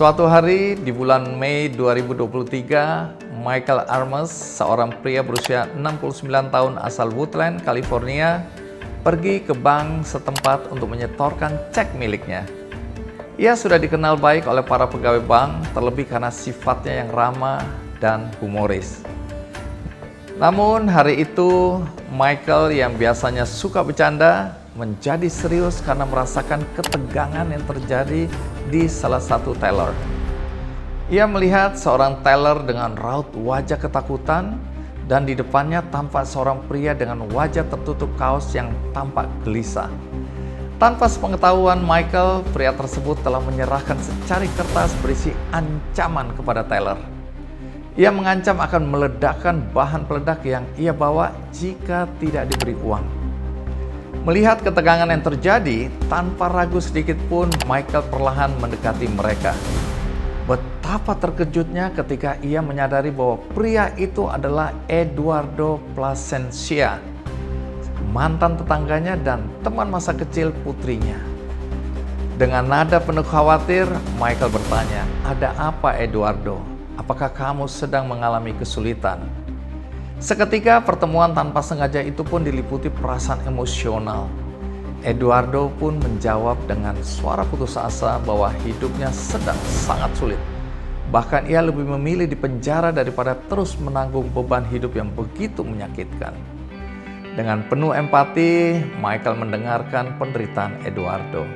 Suatu hari di bulan Mei 2023, Michael Armes, seorang pria berusia 69 tahun asal Woodland, California, pergi ke bank setempat untuk menyetorkan cek miliknya. Ia sudah dikenal baik oleh para pegawai bank, terlebih karena sifatnya yang ramah dan humoris. Namun hari itu, Michael yang biasanya suka bercanda, menjadi serius karena merasakan ketegangan yang terjadi di salah satu teller. Ia melihat seorang teller dengan raut wajah ketakutan dan di depannya tampak seorang pria dengan wajah tertutup kaos yang tampak gelisah. Tanpa sepengetahuan Michael, pria tersebut telah menyerahkan secari kertas berisi ancaman kepada teller. Ia mengancam akan meledakkan bahan peledak yang ia bawa jika tidak diberi uang. Melihat ketegangan yang terjadi, tanpa ragu sedikit pun Michael perlahan mendekati mereka. Betapa terkejutnya ketika ia menyadari bahwa pria itu adalah Eduardo Plasencia, mantan tetangganya dan teman masa kecil putrinya. Dengan nada penuh khawatir, Michael bertanya, "Ada apa, Eduardo? Apakah kamu sedang mengalami kesulitan?" Seketika pertemuan tanpa sengaja itu pun diliputi perasaan emosional. Eduardo pun menjawab dengan suara putus asa bahwa hidupnya sedang sangat sulit. Bahkan ia lebih memilih dipenjara daripada terus menanggung beban hidup yang begitu menyakitkan. Dengan penuh empati, Michael mendengarkan penderitaan Eduardo.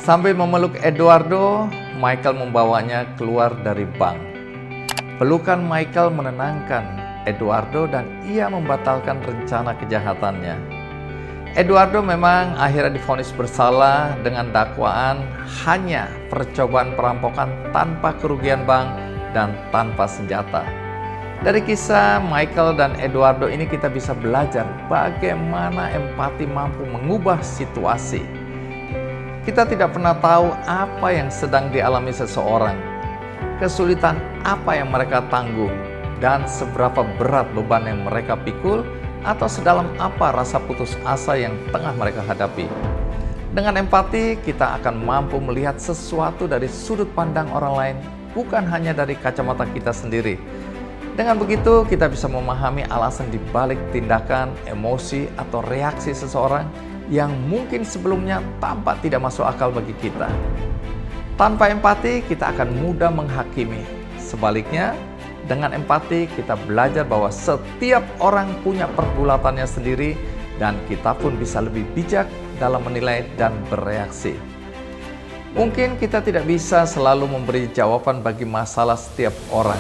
Sambil memeluk Eduardo, Michael membawanya keluar dari bank. Pelukan Michael menenangkan Eduardo dan ia membatalkan rencana kejahatannya. Eduardo memang akhirnya divonis bersalah dengan dakwaan hanya percobaan perampokan tanpa kerugian bank dan tanpa senjata. Dari kisah Michael dan Eduardo ini kita bisa belajar bagaimana empati mampu mengubah situasi. Kita tidak pernah tahu apa yang sedang dialami seseorang, kesulitan apa yang mereka tanggung, dan seberapa berat beban yang mereka pikul atau sedalam apa rasa putus asa yang tengah mereka hadapi. Dengan empati, kita akan mampu melihat sesuatu dari sudut pandang orang lain, bukan hanya dari kacamata kita sendiri. Dengan begitu, kita bisa memahami alasan di balik tindakan, emosi, atau reaksi seseorang yang mungkin sebelumnya tampak tidak masuk akal bagi kita. Tanpa empati, kita akan mudah menghakimi. Sebaliknya, dengan empati, kita belajar bahwa setiap orang punya pergulatannya sendiri dan kita pun bisa lebih bijak dalam menilai dan bereaksi. Mungkin kita tidak bisa selalu memberi jawaban bagi masalah setiap orang,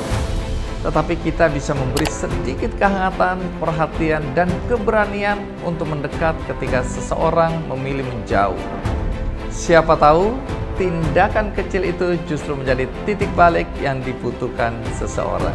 tetapi kita bisa memberi sedikit kehangatan, perhatian, dan keberanian untuk mendekat ketika seseorang memilih menjauh. Siapa tahu, tindakan kecil itu justru menjadi titik balik yang dibutuhkan seseorang.